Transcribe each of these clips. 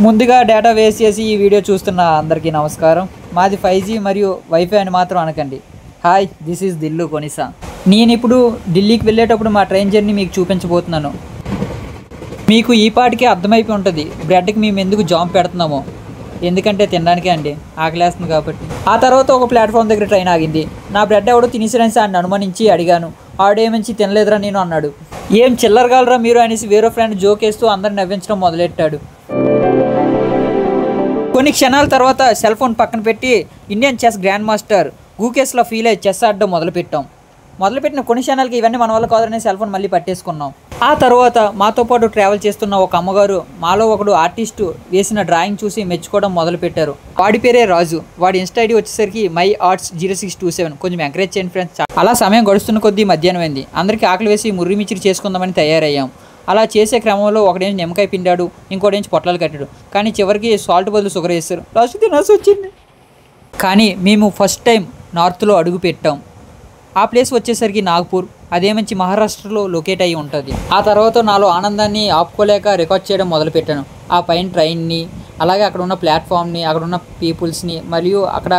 ముందుగా data waste చేసి ఈ వీడియో చూస్తున్న అందరికీ నమస్కారం. మాది 5G మరియు వైఫై అని మాత్రం అనకండి. Hi, this is Dillu Konisa. నేను ఇప్పుడు ఢిల్లీకి వెళ్ళేటప్పుడు మా ట్రైన్ జర్నీ మీకు చూపించబోతున్నాను. మీకు ఈ పాటికి అర్థమైపోయి ఉంటుంది బ్రెడ్కి మేము ఎందుకు జామ్ పెడుతున్నామో. ఎందుకంటే తినడానికే అండి, ఆకలేస్తుంది కాబట్టి. ఆ తర్వాత ఒక ప్లాట్ఫామ్ దగ్గర ట్రైన్ ఆగింది. నా బ్రెడ్ ఎవడో తినేసిరని ఆయన అనుమానించి అడిగాను. ఆడేమించి తినలేదురా నేను అన్నాడు. ఏం చిల్లరగాలరా మీరు అనేసి వేరే ఫ్రెండ్ జోక్ వేస్తూ అందరిని నవ్వించడం మొదలెట్టాడు. కొన్ని క్షణాల తర్వాత సెల్ ఫోన్ పక్కన పెట్టి ఇండియన్ చెస్ గ్రాండ్ మాస్టర్ గూకేస్లో ఫీల్ అయ్యి చెస్ ఆడడం మొదలుపెట్టిన కొన్ని క్షణాలకి ఇవన్నీ మన వల్ల కాదని సెల్ ఫోన్ మళ్ళీ పట్టేసుకున్నాం. ఆ తర్వాత మాతో పాటు ట్రావెల్ చేస్తున్న ఒక అమ్మగారు మాలో ఒకడు ఆర్టిస్టు వేసిన డ్రాయింగ్ చూసి మెచ్చుకోవడం మొదలుపెట్టారు. వాడి పేరే రాజు. వాడి ఇన్స్టా ఐడి వచ్చేసరికి మై ఆర్ట్స్ 0627. కొంచెం ఎంకరేజ్ చేయండి ఫ్రెండ్స్. అలా సమయం గడుస్తున్న కొద్దీ మధ్యాహ్నం అయింది. అందరికీ ఆకలి వేసి ముర్రి మిచ్చిరి చేసుకుందామని తయారయ్యాం. అలా చేసే క్రమంలో ఒకడేంచి నిమ్మకాయ పిండాడు, ఇంకోటేంచి పొట్లాలు కట్టాడు. కానీ చివరికి సాల్ట్ బదులు షుగర్ వేస్తారు. లాస్ట్ తినాల్సి వచ్చింది. కానీ మేము ఫస్ట్ టైం నార్త్లో అడుగు పెట్టాం. ఆ ప్లేస్ వచ్చేసరికి నాగ్పూర్. అదే మంచి మహారాష్ట్రలో లొకేట్ అయ్యి ఉంటుంది. ఆ తర్వాత నాలో ఆనందాన్ని ఆపుకోలేక రికార్డ్ చేయడం మొదలుపెట్టాను. ఆ పైన ట్రైన్ని, అలాగే అక్కడ ఉన్న ప్లాట్ఫామ్ని, అక్కడ ఉన్న పీపుల్స్ని, మరియు అక్కడ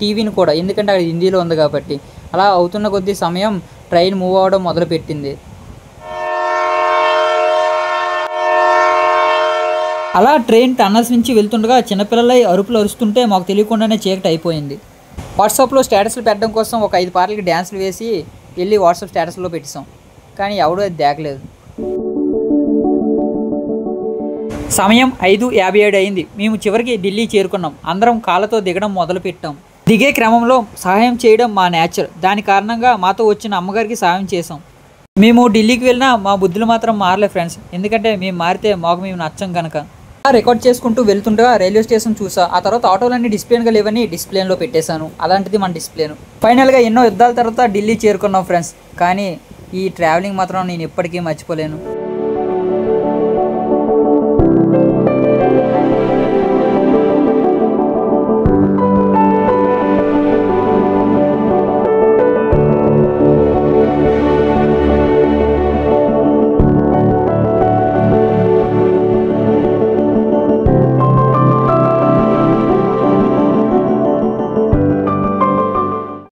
టీవీని కూడా, ఎందుకంటే అక్కడ హిందీలో ఉంది కాబట్టి. అలా అవుతున్న కొద్ది సమయం ట్రైన్ మూవ్ అవ్వడం మొదలుపెట్టింది. అలా ట్రైన్ టన్నల్స్ నుంచి వెళ్తుండగా చిన్నపిల్లలై అరుపులు అరుస్తుంటే మాకు తెలియకుండానే చీకటి అయిపోయింది. వాట్సాప్లో స్టేటస్లు పెట్టడం కోసం ఒక 5 పాటలకి డ్యాన్సులు వేసి వెళ్ళి వాట్సాప్ స్టేటస్లో పెట్టేసాం. కానీ ఎవడూ అది దేకలేదు. సమయం 5:57 అయింది. మేము చివరికి ఢిల్లీ చేరుకున్నాం. అందరం కాళ్ళతో దిగడం మొదలుపెట్టాం. దిగే క్రమంలో సహాయం చేయడం మా నేచర్. దాని కారణంగా మాతో వచ్చిన అమ్మగారికి సహాయం చేసాం. మేము ఢిల్లీకి వెళ్ళినా మా బుద్ధులు మాత్రం మారలే ఫ్రెండ్స్. ఎందుకంటే మేము మారితే మాకు మేము నచ్చం కనుక. రికార్డ్ చేసుకుంటూ వెళ్తుండగా రైల్వే స్టేషన్ చూసా. ఆ తర్వాత ఆటోలన్నీ డిస్ప్లేన్గా లేవని డిస్ప్లేన్లో పెట్టేశాను. అలాంటిది మన డిస్ప్లేను. ఫైనల్గా ఎన్నో యుద్ధాల తర్వాత ఢిల్లీ చేరుకున్నాం ఫ్రెండ్స్. కానీ ఈ ట్రావెలింగ్ మాత్రం నేను ఎప్పటికీ మర్చిపోలేను.